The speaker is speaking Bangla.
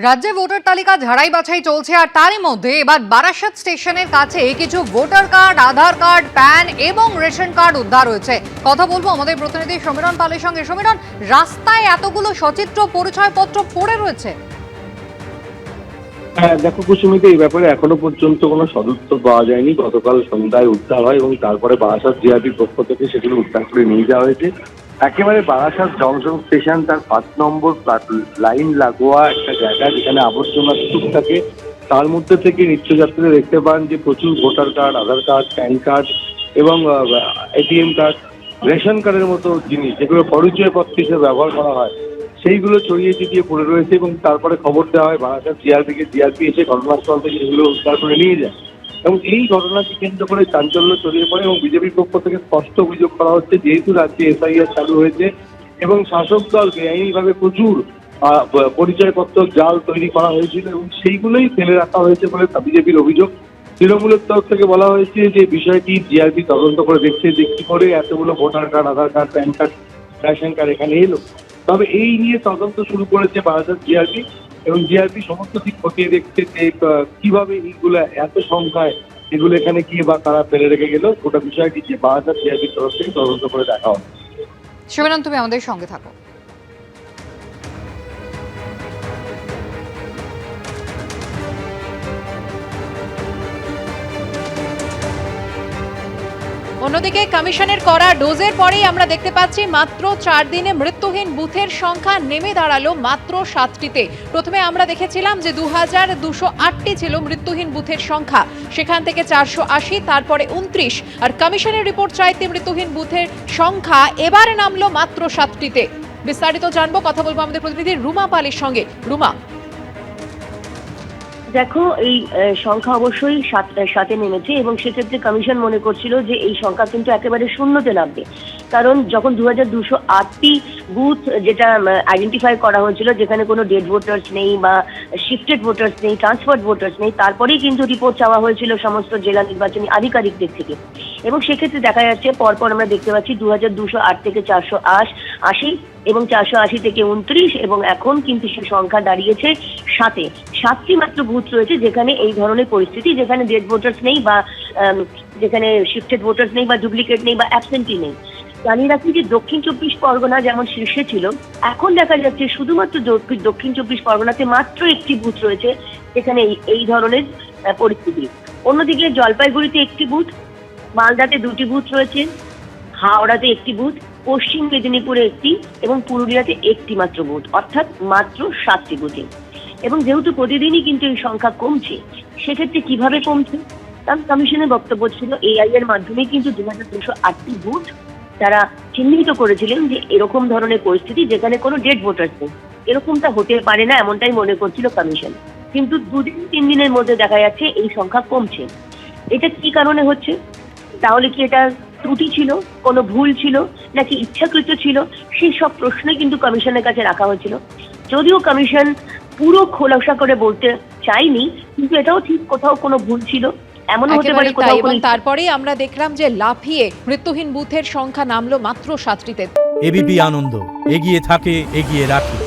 রাজ্যে ভোটার তালিকা ঝাড়াই বাছাই চলছে, আর তারই মধ্যে এবার বারাসাত স্টেশনের কাছে কিছু voter card, Aadhaar card, pan এবং রেশন কার্ড উদ্ধার হয়েছে। কথা বলবো আমাদের প্রতিনিধি সমীরণ পালের সঙ্গে। সমীরণ, রাস্তায় এতগুলো সচিত্র পরিচয়পত্র পড়ে রয়েছে। হ্যাঁ দেখো কুসুমিতে, এই ব্যাপারে এখনো পর্যন্ত কোনো সদুত্তর পাওয়া যায়নি। গতকাল সন্ধ্যায় উদ্ধার হয় এবং তারপরে বারাসাত জিআরপির পক্ষ থেকে সেগুলো উদ্ধার করে নিয়ে যাওয়া হয়েছে। একেবারে বারাসাত জংশন স্টেশন, তার 5 নম্বর লাইন লাগোয়া একটা জায়গা যেখানে আবর্জনা স্তূপ থাকে। তার মধ্যে থেকে নিত্যযাত্রীরা দেখতে পান যে প্রচুর voter card, Aadhaar card, PAN card এবং এটিএম কার্ড, রেশন কার্ডের মতো জিনিস যেগুলো পরিচয়পত্র হিসেবে ব্যবহার করা হয়, সেইগুলো ছড়িয়ে ছিটিয়ে পড়ে রয়েছে। এবং তারপরে খবর দেওয়া হয় বারাসাত জিআরপিকে। জিআরপি এসে ঘটনাস্থল থেকে সেগুলো উদ্ধার করে নিয়ে যায়। এবং এই ঘটনাকে কেন্দ্র করে চাঞ্চল্য ছড়িয়ে পড়ে এবং বিজেপির পক্ষ থেকে স্পষ্ট অভিযোগ করা হচ্ছে, যেহেতু রাজ্যে এসআইআর চালু হয়েছে এবং শাসক দল বেআইনিভাবে প্রচুর পরিচয়পত্র জাল তৈরি করা হয়েছিল এবং সেইগুলোই ফেলে রাখা হয়েছে বলে বিজেপির অভিযোগ। তৃণমূলের তরফ থেকে বলা হয়েছে যে বিষয়টি জিআরপি তদন্ত করে দেখছে যে কি করে এতগুলো voter card, Aadhaar card, PAN card, ration card এখানে এলো। তবে এই নিয়ে তদন্ত শুরু করেছে বারাসাত জিআরপি এবং জিআরপি সমস্ত দিক খতিয়ে দেখছে যে কিভাবে এইগুলো এত সংখ্যায় এগুলো এখানে কি বা কারা ফেলে রেখে গেল। গোটা বিষয়টি যে বারাসাত জিআরপির তরফ থেকে তদন্ত করে দেখা হবে। সমীরণ, তুমি আমাদের সঙ্গে থাকো। অন্যদিকে কমিশনের করা ডোজের পরেই আমরা দেখতে পাচ্ছি মাত্র 4 দিনে মৃত্যুহীন বুথের সংখ্যা নেমে দাঁড়ালো মাত্র 7টিতে। প্রথমে আমরা দেখেছিলাম যে 2208টি ছিল মৃত্যুহীন বুথের সংখ্যা, সেখান থেকে 480, তারপরে 29, আর কমিশনের রিপোর্ট চাইতে মৃত্যুহীন বুথের সংখ্যা এবারে নামলো মাত্র 7টিতে। বিস্তারিত জানবো, কথা বলবো আমাদের প্রতিনিধি রুমা পালের সঙ্গে। রুমা, দেখো, এই সংখ্যা অবশ্যই সাতে নেমেছে এবং সেক্ষেত্রে কমিশন মনে করছিল যে এই সংখ্যা কিন্তু একেবারে শূন্যতে নামবে। কারণ যখন 2208টি বুথ যেটা আইডেন্টিফাই করা হয়েছিল, যেখানে কোনো ডেড ভোটার্স নেই বা শিফটেড ভোটার্স নেই, ট্রান্সফার্ড ভোটার্স নেই, তারপরেই কিন্তু রিপোর্ট চাওয়া হয়েছিল সমস্ত জেলা নির্বাচনী আধিকারিকদের থেকে। এবং সেক্ষেত্রে দেখা যাচ্ছে পরপর আমরা দেখতে পাচ্ছি 2208 থেকে 480 এবং 480 থেকে 29, এবং এখন কিন্তু সে সংখ্যা দাঁড়িয়েছে 7টি মাত্র বুথ রয়েছে যেখানে এই ধরনের পরিস্থিতি, যেখানে ডেড ভোটার্স নেই বা যেখানে শিফটেড ভোটার্স নেই বা ডুপ্লিকেট নেই বা অ্যাবসেন্টি নেই। জানিয়ে রাখি যে দক্ষিণ 24 পরগনা যেমন শীর্ষে ছিল, এখন দেখা যাচ্ছে শুধুমাত্র দক্ষিণ 24 পরগনাতে মাত্র একটি বুথ রয়েছে যেখানে এই ধরনের পরিস্থিতি। অন্যদিকে জলপাইগুড়িতে একটি বুথ, মালদাতে 2টি বুথ রয়েছে, হাওড়াতে একটি বুথ, পশ্চিম মেদিনীপুরে একটি এবং পুরুলিয়াতে একটি মাত্র বুথ, অর্থাৎ মাত্র 7টি বুথে। এবং যেহেতু প্রতিদিনই কিন্তু এই সংখ্যা কমছে, সেক্ষেত্রে কিভাবে কমছে? কারণ কমিশনের বক্তব্য ছিল এআই এর মাধ্যমে কিন্তু 2208টি বুথ তারা চিহ্নিত করেছিলেন যে এরকম ধরনের পরিস্থিতি যেখানে কোনো ডেড ভোটার্স নেই, এরকমটা হতে পারে না, এমনটাই মনে করছিল কমিশন। কিন্তু 2-3 দিনের মধ্যে দেখা যাচ্ছে এই সংখ্যা কমছে। এটা কি কারণে হচ্ছে? তাহলে কি এটা ত্রুটি ছিল, কোনো ভুল ছিল, নাকি ইচ্ছাকৃত ছিল? সেই সব প্রশ্নই কিন্তু কমিশনের কাছে রাখা হয়েছিল। যদিও কমিশন পুরো খোলাসা করে বলতে চাইনি, কিন্তু এটাও ঠিক কোথাও কোনো ভুল ছিল, এমন হতে পারে কোথাও। এবং তারপরেই আমরা দেখলাম যে লাফিয়ে মৃত্যুহীন বুথের সংখ্যা নামলো মাত্র 7টিতে। এবিপি আনন্দ, এগিয়ে থাকে, এগিয়ে রাখে।